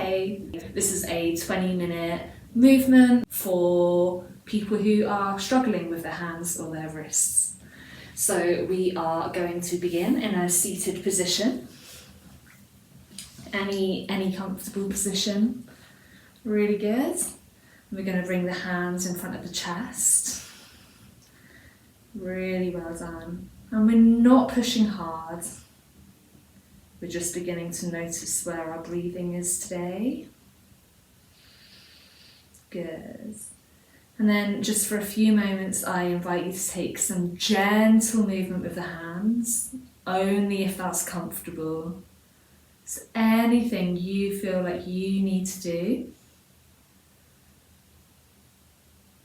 okay. This is a 20-minute movement for people who are struggling with their hands or their wrists. So we are going to begin in a seated position. Any comfortable position, really good. We're going to bring the hands in front of the chest. Really well done. And we're not pushing hard. We're just beginning to notice where our breathing is today. Good. And then just for a few moments, I invite you to take some gentle movement with the hands, only if that's comfortable. So anything you feel like you need to do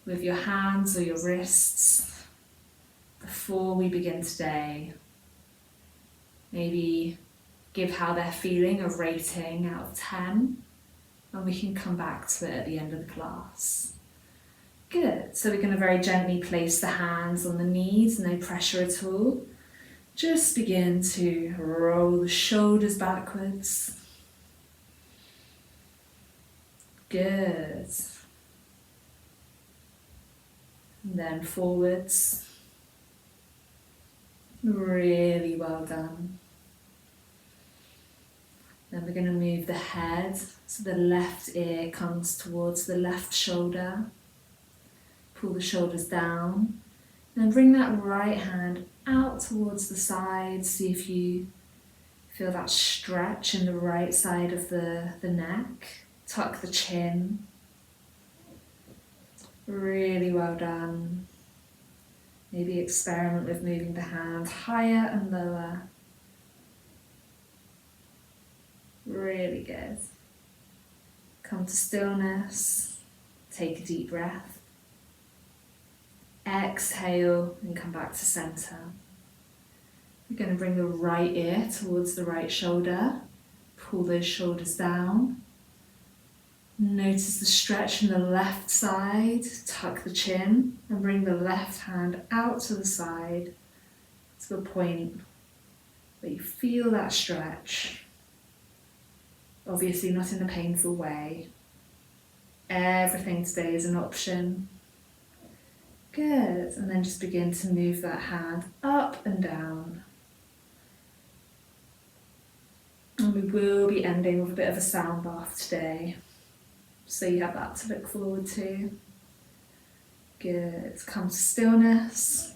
with your hands or your wrists before we begin today. Maybe give how they're feeling a rating out of 10, and we can come back to it at the end of the class. Good. So we're going to very gently place the hands on the knees, no pressure at all. Just begin to roll the shoulders backwards. Good. And then forwards. Really well done. Then we're going to move the head so the left ear comes towards the left shoulder. Pull the shoulders down. Then bring that right hand out towards the side. See if you feel that stretch in the right side of the neck. Tuck the chin. Really well done. Maybe experiment with moving the hand higher and lower. Really good. Come to stillness. Take a deep breath. Exhale and come back to center. We're going to bring the right ear towards the right shoulder. Pull those shoulders down. Notice the stretch from the left side. Tuck the chin and bring the left hand out to the side to a point where you feel that stretch. Obviously not in a painful way. Everything today is an option. Good, and then just begin to move that hand up and down. And we will be ending with a bit of a sound bath today, so you have that to look forward to. Good, come to stillness.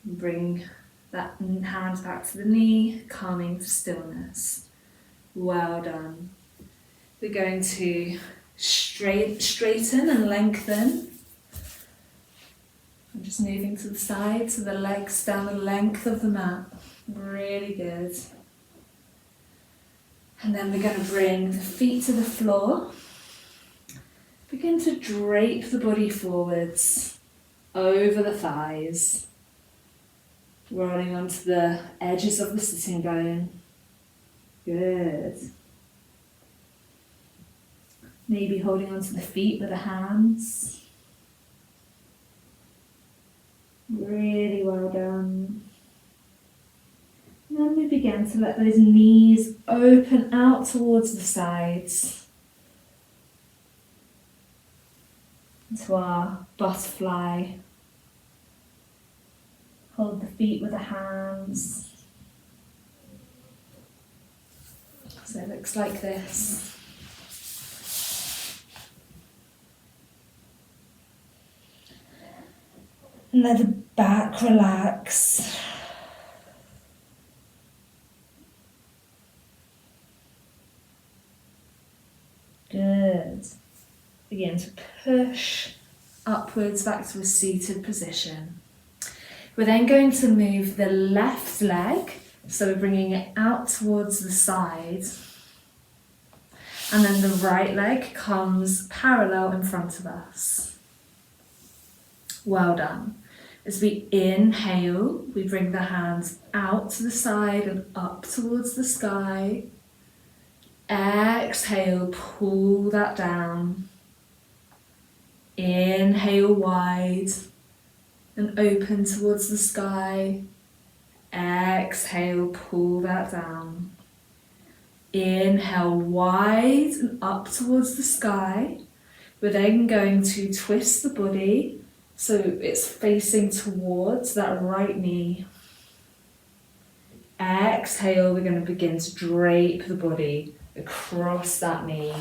Bring that hand back to the knee, calming to stillness. Well done. We're going to straighten and lengthen. I'm just moving to the side so the legs down the length of the mat. Really good. And then we're going to bring the feet to the floor. Begin to drape the body forwards over the thighs, rolling onto the edges of the sitting bone. Good. Maybe holding onto the feet with the hands. Really well done. And then we begin to let those knees open out towards the sides. Into our butterfly. Hold the feet with the hands. So it looks like this. And let the back relax. Good. Begin to push upwards back to a seated position. We're then going to move the left leg, so we're bringing it out towards the side. And then the right leg comes parallel in front of us. Well done. As we inhale, we bring the hands out to the side and up towards the sky. Exhale, pull that down. Inhale wide and open towards the sky. Exhale, pull that down. Inhale wide and up towards the sky. We're then going to twist the body so it's facing towards that right knee. Exhale, we're going to begin to drape the body across that knee.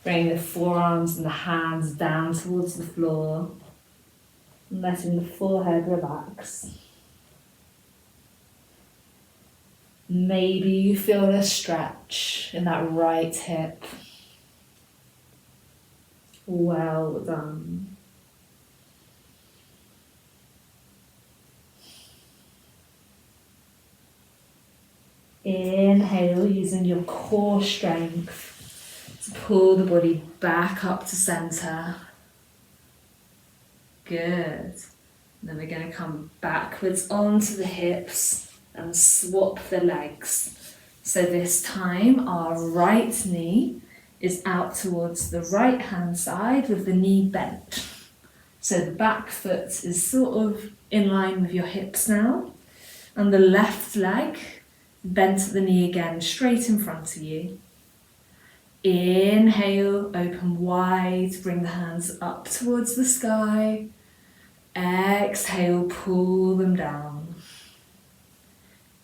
Bring the forearms and the hands down towards the floor. And letting the forehead relax. Maybe you feel a stretch in that right hip. Well done. Inhale, using your core strength to pull the body back up to center. Good. And then we're going to come backwards onto the hips and swap the legs. So this time our right knee is out towards the right hand side with the knee bent. So the back foot is sort of in line with your hips now. And the left leg bent at the knee again, straight in front of you. Inhale, open wide, bring the hands up towards the sky. Exhale, pull them down.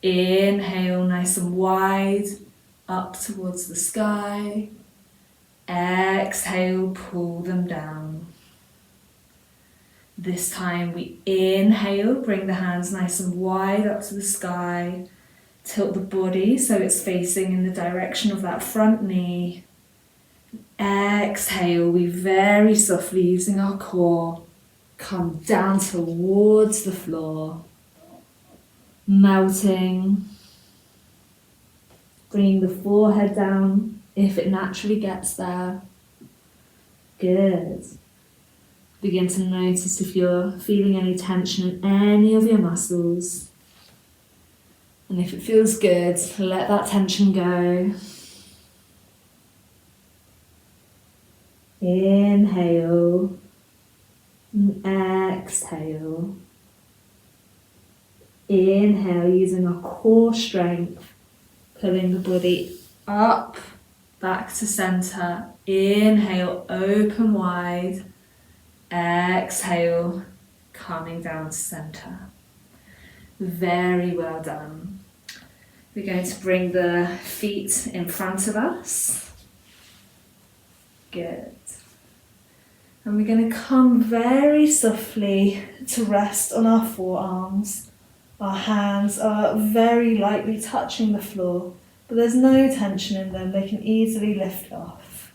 Inhale, nice and wide, up towards the sky. Exhale, pull them down. This time we inhale, bring the hands nice and wide up to the sky. Tilt the body so it's facing in the direction of that front knee. Exhale, we very softly, using our core, come down towards the floor. Melting. Bringing the forehead down if it naturally gets there. Good. Begin to notice if you're feeling any tension in any of your muscles. And if it feels good, let that tension go. Inhale and exhale. Inhale, using our core strength, pulling the body up, back to center. Inhale, open wide. Exhale, coming down to center. Very well done. We're going to bring the feet in front of us. Good. And we're going to come very softly to rest on our forearms. Our hands are very lightly touching the floor, but there's no tension in them. They can easily lift off.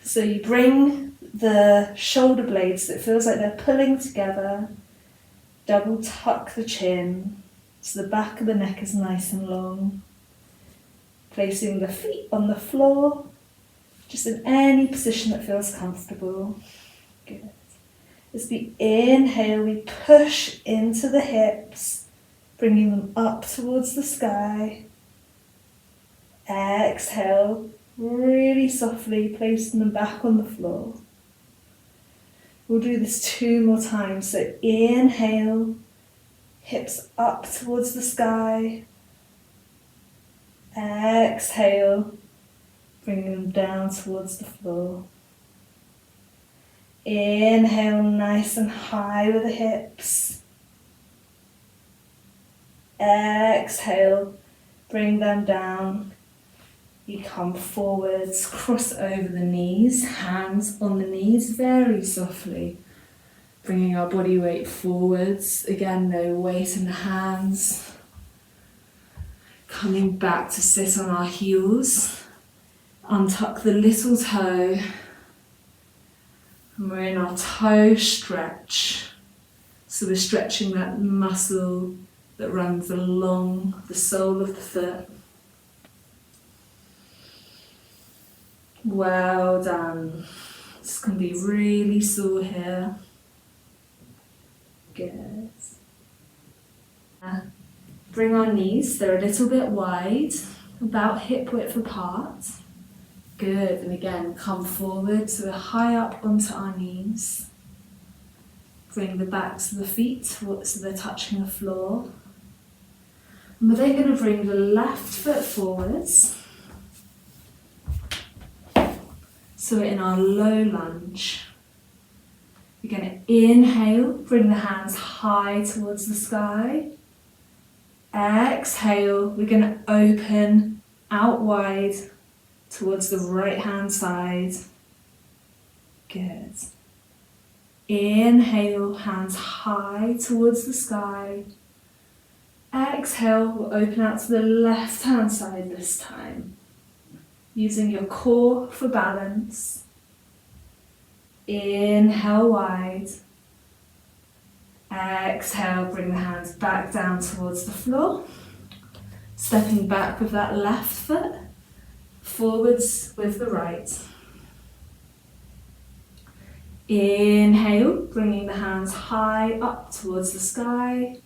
So you bring the shoulder blades that feels like they're pulling together. Double tuck the chin so the back of the neck is nice and long. Placing the feet on the floor, just in any position that feels comfortable. Good. As we inhale, we push into the hips, bringing them up towards the sky. Exhale, really softly placing them back on the floor. We'll do this 2 more times. So inhale, hips up towards the sky. Exhale, bringing them down towards the floor. Inhale, nice and high with the hips. Exhale, bring them down. You come forwards, cross over the knees, hands on the knees very softly. Bringing our body weight forwards. Again, no weight in the hands. Coming back to sit on our heels. Untuck the little toe. And we're in our toe stretch. So we're stretching that muscle that runs along the sole of the foot. Well done. This can be really sore here. Good. Bring our knees, they're a little bit wide, about hip width apart. Good, and again, come forward so we're high up onto our knees. Bring the backs of the feet so they're touching the floor. And we're then going to bring the left foot forwards. So we're in our low lunge. We're going to inhale, bring the hands high towards the sky. Exhale, we're going to open out wide towards the right hand side. Good. Inhale, hands high towards the sky. Exhale, we'll open out to the left hand side this time. Using your core for balance. Inhale wide. Exhale, bring the hands back down towards the floor. Stepping back with that left foot. Forwards with the right. Inhale, bringing the hands high up towards the sky.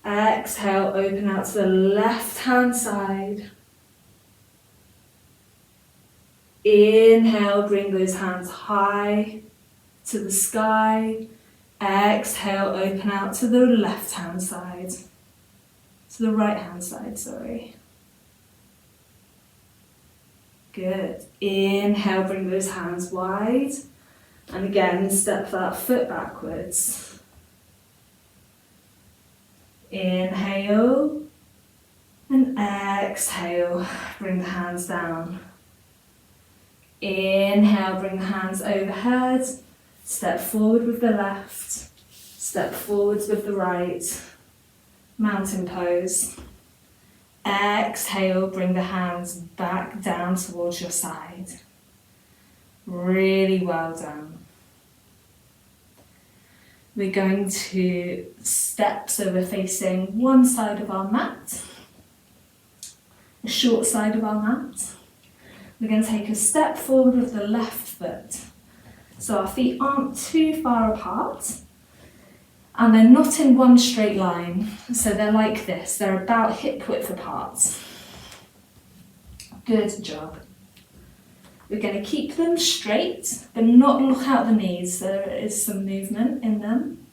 Exhale, open out to the left hand side. Inhale, bring those hands high to the sky. Exhale, open out to the left hand side. To the right hand side, sorry. Good. Inhale, bring those hands wide. And again, step that foot backwards. Inhale. And exhale, bring the hands down. Inhale, bring the hands overhead. Step forward with the left. Step forwards with the right. Mountain pose. Exhale, bring the hands back down towards your side. Really well done. We're going to step so we're facing one side of our mat, the short side of our mat. We're going to take a step forward with the left foot. So our feet aren't too far apart and they're not in one straight line. So they're like this, they're about hip width apart. Good job. We're going to keep them straight, but not look out the knees. There is some movement in them.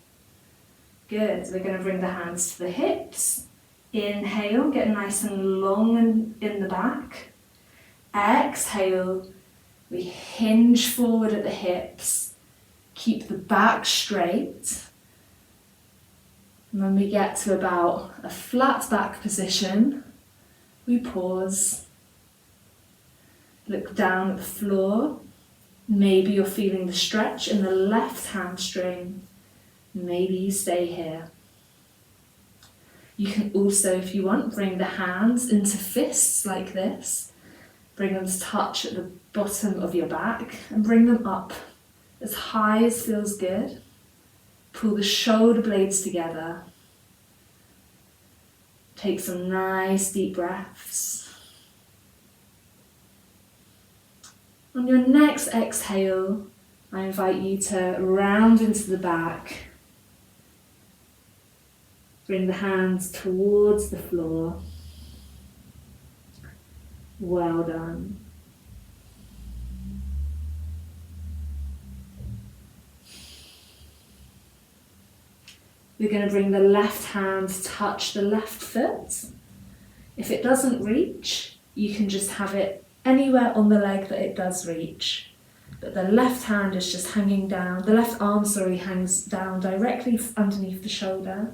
Good. We're going to bring the hands to the hips. Inhale, get nice and long in the back. Exhale, we hinge forward at the hips. Keep the back straight. And when we get to about a flat back position, we pause. Look down at the floor. Maybe you're feeling the stretch in the left hamstring. Maybe you stay here. You can also, if you want, bring the hands into fists like this. Bring them to touch at the bottom of your back and bring them up as high as feels good. Pull the shoulder blades together. Take some nice deep breaths. On your next exhale, I invite you to round into the back. Bring the hands towards the floor. Well done. We're going to bring the left hand to touch the left foot. If it doesn't reach, you can just have it anywhere on the leg that it does reach. But the left hand is just hanging down, the left arm, hangs down directly underneath the shoulder.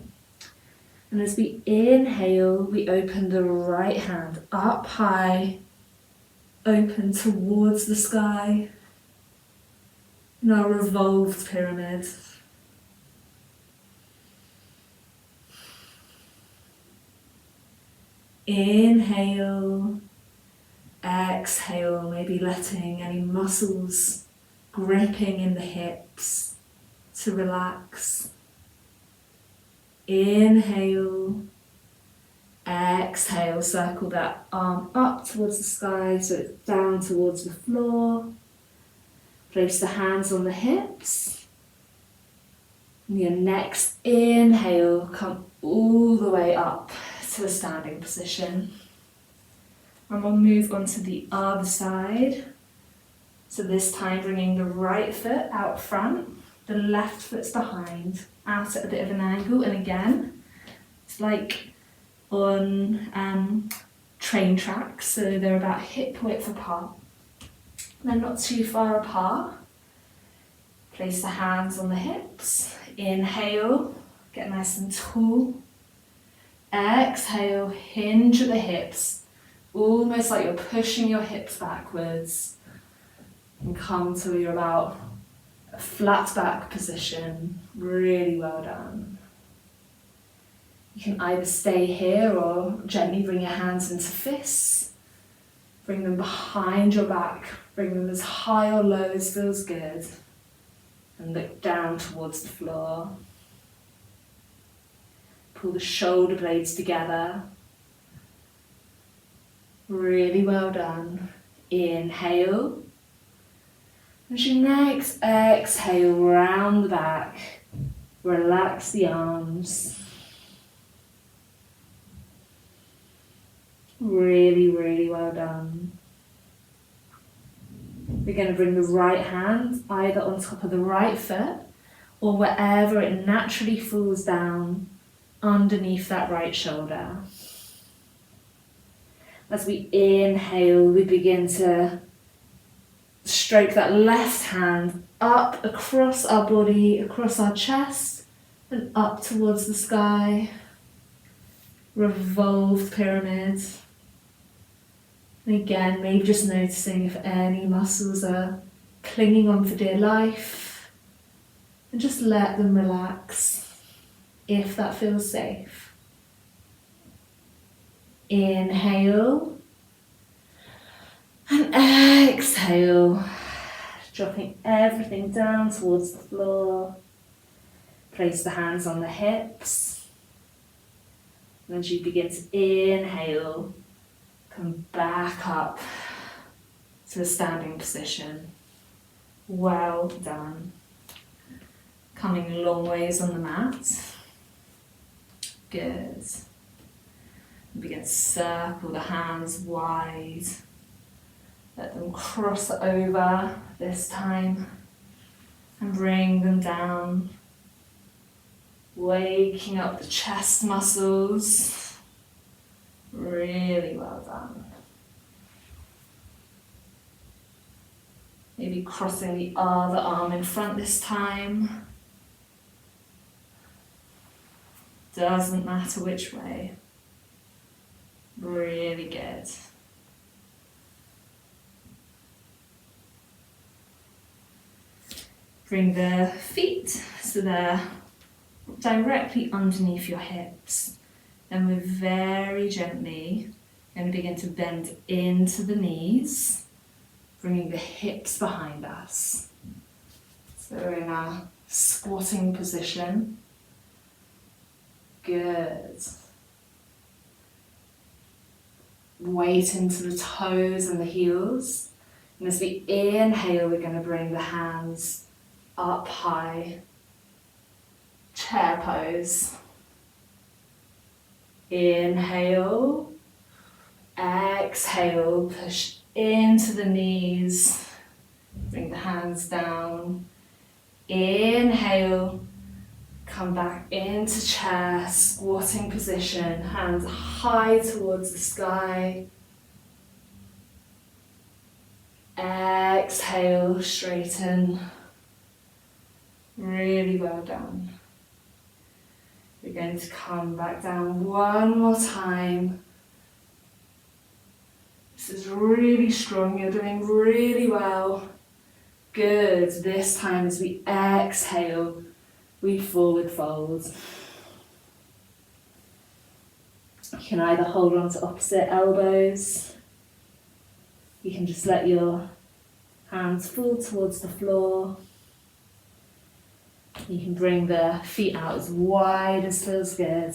And as we inhale, we open the right hand up high, open towards the sky in our revolved pyramid. Inhale, exhale, maybe letting any muscles gripping in the hips to relax. Inhale, exhale, circle that arm up towards the sky so it's down towards the floor. Place the hands on the hips. And your next inhale, come all the way up to a standing position. And we'll move on to the other side. So this time bringing the right foot out front, the left foot's behind, out at a bit of an angle. And again, it's like on train tracks, so they're about hip width apart. They're not too far apart. Place the hands on the hips. Inhale, get nice and tall. Exhale, hinge at the hips, almost like you're pushing your hips backwards, and come to your about a flat back position. Really well done. You can either stay here or gently bring your hands into fists. Bring them behind your back. Bring them as high or low as feels good. And look down towards the floor. Pull the shoulder blades together. Really well done. Inhale. As your next exhale, round the back. Relax the arms. Really, really well done. We're going to bring the right hand either on top of the right foot or wherever it naturally falls down underneath that right shoulder. As we inhale, we begin to stroke that left hand up across our body, across our chest, and up towards the sky. Revolved pyramid. And again, maybe just noticing if any muscles are clinging on for dear life. And just let them relax if that feels safe. Inhale. And exhale. Dropping everything down towards the floor. Place the hands on the hips. And as you begin to inhale, come back up to a standing position. Well done. Coming long ways on the mat. Good. And begin to circle the hands wide. Let them cross over this time and bring them down. Waking up the chest muscles. Really well done. Maybe crossing the other arm in front this time. Doesn't matter which way. Really good. Bring the feet so they're directly underneath your hips. And we're very gently going to begin to bend into the knees, bringing the hips behind us. So we're in our squatting position. Good. Weight into the toes and the heels. And as we inhale, we're going to bring the hands up high, chair pose. Inhale, exhale, push into the knees, bring the hands down. Inhale, come back into chair, squatting position, hands high towards the sky. Exhale, straighten. Really well done. We're going to come back down one more time. This is really strong, you're doing really well. Good, this time as we exhale, we forward fold. You can either hold on to opposite elbows. You can just let your hands fall towards the floor. You can bring the feet out as wide as feels good.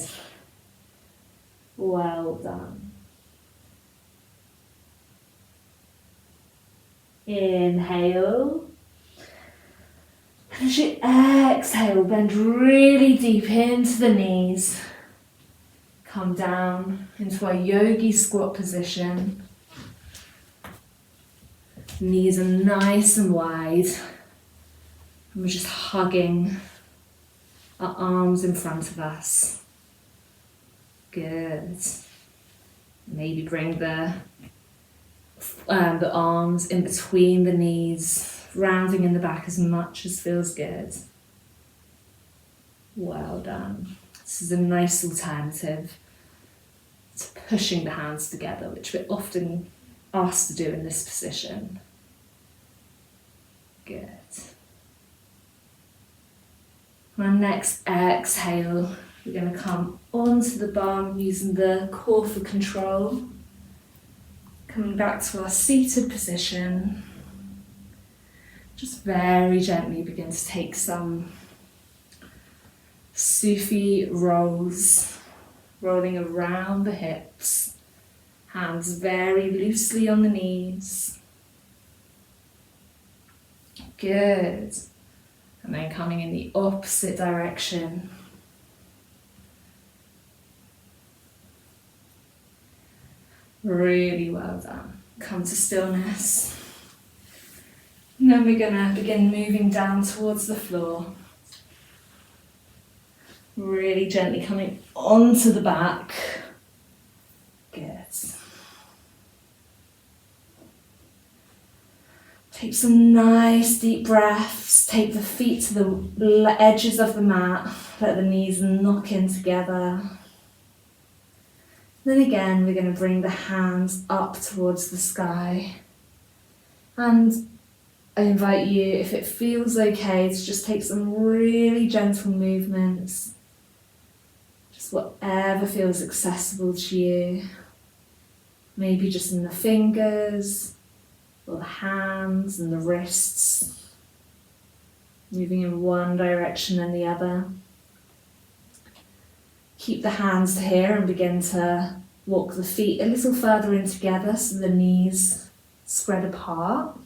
Well done. Inhale. And as you exhale, bend really deep into the knees. Come down into our yogi squat position. Knees are nice and wide. And we're just hugging our arms in front of us. Good. Maybe bring the arms in between the knees, rounding in the back as much as feels good. Well done. This is a nice alternative to pushing the hands together, which we're often asked to do in this position. Good. On our next exhale, we're going to come onto the bum using the core for control. Coming back to our seated position. Just very gently begin to take some Sufi rolls, rolling around the hips, hands very loosely on the knees. Good. And then coming in the opposite direction. Really well done. Come to stillness. And then we're going to begin moving down towards the floor. Really gently coming onto the back. Good. Take some nice deep breaths. Take the feet to the edges of the mat. Let the knees knock in together. Then again, we're going to bring the hands up towards the sky. And I invite you, if it feels okay, to just take some really gentle movements. Just whatever feels accessible to you. Maybe just in the fingers, or the hands and the wrists. Moving in one direction and the other. Keep the hands here and begin to walk the feet a little further in together so the knees spread apart.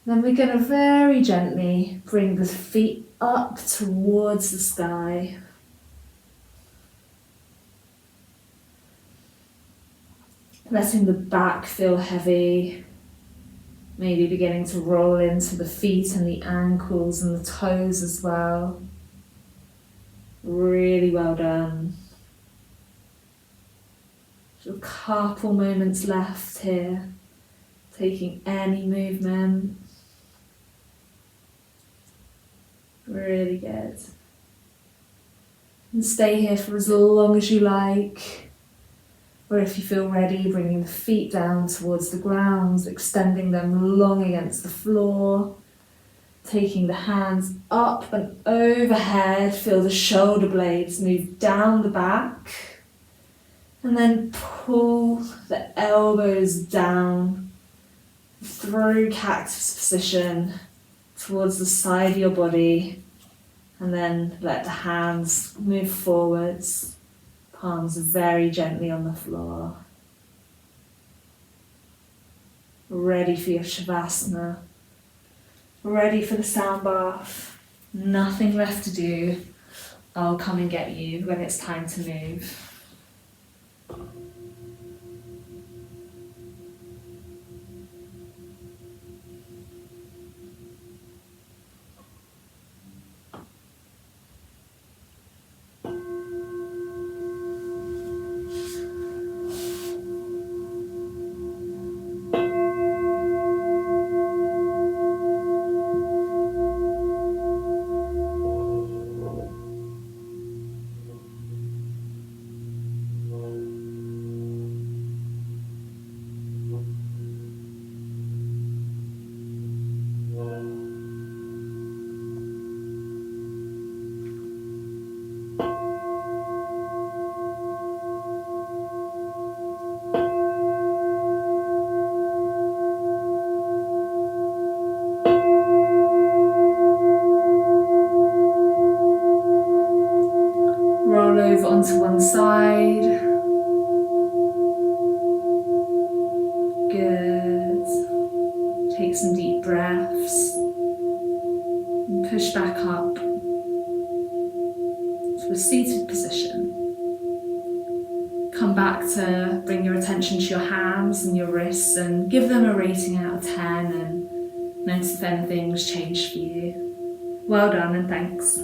Then we're going to very gently bring the feet up towards the sky. Letting the back feel heavy. Maybe beginning to roll into the feet and the ankles and the toes as well. Really well done. Just a couple moments left here. Taking any movement. Really good. And stay here for as long as you like. Or if you feel ready, bringing the feet down towards the ground, extending them long against the floor. Taking the hands up and overhead, feel the shoulder blades move down the back. And then pull the elbows down through cactus position towards the side of your body. And then let the hands move forwards, palms very gently on the floor. Ready for your Shavasana. Ready for the sound bath. Nothing left to do. I'll come and get you when it's time to move. Roll over onto one side. Good. Take some deep breaths. And push back up to a seated position. Come back to bring your attention to your hands and your wrists and give them a rating out of 10 and notice if anything's changed for you. Well done and thanks.